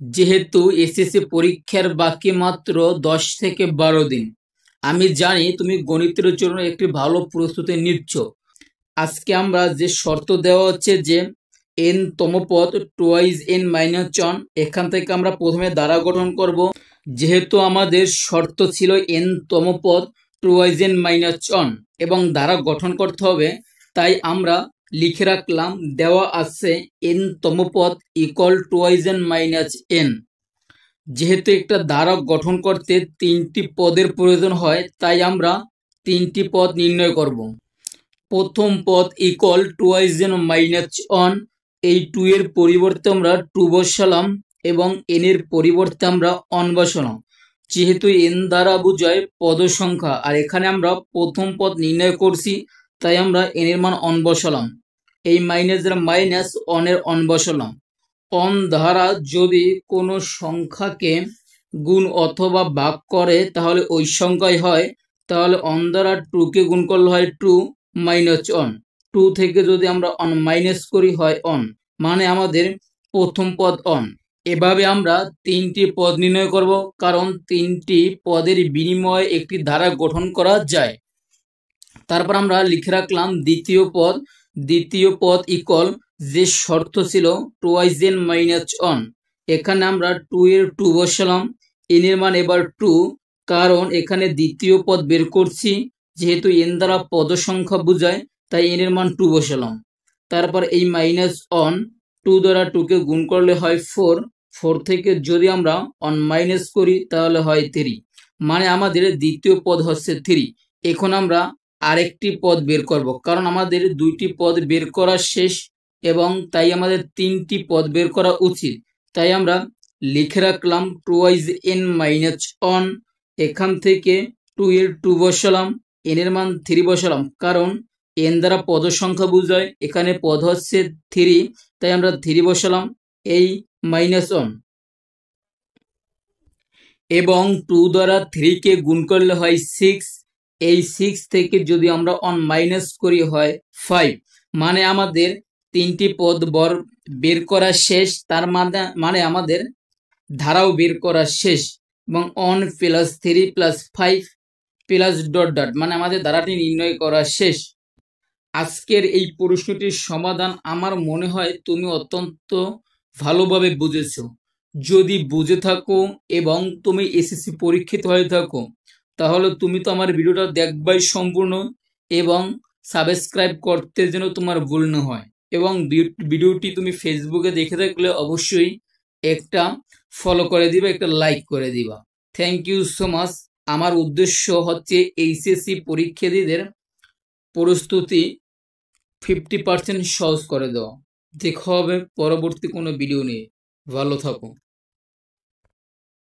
যেহেতু এসএসসি পরীক্ষার বাকি মাত্র 10 থেকে 12 দিন, আমি জানি তুমি গণিতের জন্য একটি ভালো প্রস্তুতি নিচ্ছ। আজকে আমরা যে শর্ত দেওয়া হচ্ছে যে এন তম পদ টুয়াইজ এন মাইনাস ওয়ান, এখান থেকে আমরা প্রথমে দ্বারা গঠন করব। যেহেতু আমাদের শর্ত ছিল এন তম পদ টুয়াইজ এন মাইনাস ওয়ান এবং দ্বারা গঠন করতে হবে, তাই আমরা লিখে রাখলাম দেওয়া আছে এন তম পদ equal twice N minus N. যেহেতু একটা দ্বারক গঠন করতে 3টি পদের প্রয়োজন হয়, তাই আমরা 3টি পদ নির্ণয় করব। প্রথম পদ equal twice N minus one, এই 2 এর পরিবর্তে আমরা 2 বসালাম এবং এন এর পরিবর্তে আমরা 1 বসালাম। যেহেতু এন দ্বারা বোঝায় পদ সংখ্যা আর এখানে আমরা প্রথম পদ নির্ণয় করছি, তাই আমরা এন এর মান 1 বসালাম। এই মাইনাসের মাইনাস 1 এর 1 বসালাম। 1 দ্বারা যদি কোনো সংখ্যাকে গুণ অথবা ভাগ করে তাহলে ওই সংখ্যাই হয়। তাহলে 1 দ্বারা 2 কে গুণ করলে হয় 2 মাইনাস 1। 2 থেকে যদি আমরা 1 মাইনাস করি হয় 1, মানে আমাদের প্রথম পদ 1। এভাবে আমরা 3টি পদ নির্ণয় করব, কারণ 3টি পদের বিনিময়ে একটি ধারা গঠন করা যায়। তারপর আমরা লিখে রাখলাম দ্বিতীয় পদ ইকুয়াল, যে শর্ত ছিল টুয়াইজ এন মাইনাস ওয়ান, এখানে আমরা 2 এর 2 বসালাম। এন এর মান এবার 2, কারণ এখানে দ্বিতীয় পদ বের করছি। যেহেতু এন দ্বারা পদ সংখ্যা বোঝায়, তাই এন এর মান 2 বসালাম। তারপর এই মাইনাস 1, 2 দ্বারা 2 কে গুণ করলে হয় 4। 4 থেকে যদি আমরা 1 মাইনাস করি তাহলে হয় 3, মানে আমাদের দ্বিতীয় পদ হচ্ছে 3। এখন আমরা আরেকটি পদ বের করব, কারণ আমাদের 2টি পদ বের করা শেষ এবং তাই আমাদের 3টি পদ বের করা উচিত। তাই আমরা লিখে রাখলাম টুয়াইজ এন মাইনাস ওয়ান, এখান থেকে 2 এর 2 বসালাম, এন এর মান 3 বসালাম, কারণ এন দ্বারা পদ সংখ্যা বোঝায়, এখানে পদ হচ্ছে 3, তাই আমরা 3 বসালাম। এই মাইনাস 1 এবং 2 দ্বারা 3 কে গুণ করলে হয় 6। এই 6 থেকে যদি আমরা 1 মাইনাস করি হয় 5, মানে আমাদের 3টি পদ বের করা শেষ। তার মানে আমাদের ধারাও বের করা শেষ এবং 1 plus 3 plus 5 plus dot dot, মানে আমাদের ধারাটি নির্ণয় করা শেষ। আজকের এই প্রশ্নটির সমাধান আমার মনে হয় তুমি অত্যন্ত ভালোভাবে বুঝেছো। যদি বুঝে থাকো এবং তুমি এসএসসি পরীক্ষিত হয়ে থাকো, তাহলে তুমি তো আমার ভিডিওটা দেখবাই সম্পূর্ণ এবং সাবস্ক্রাইব করতে যেন তোমার ভুল না হয়। এবং ভিডিওটি তুমি ফেসবুকে দেখে থাকলে অবশ্যই একটা ফলো করে দিবা, একটা লাইক করে দিবা। Thank you so much. আমার উদ্দেশ্য হচ্ছে এইচএসসি পরীক্ষার্থীদের প্রস্তুতি 50% সহজ করে দেওয়া। দেখা হবে পরবর্তী কোনো ভিডিও নিয়ে। ভালো থাকো।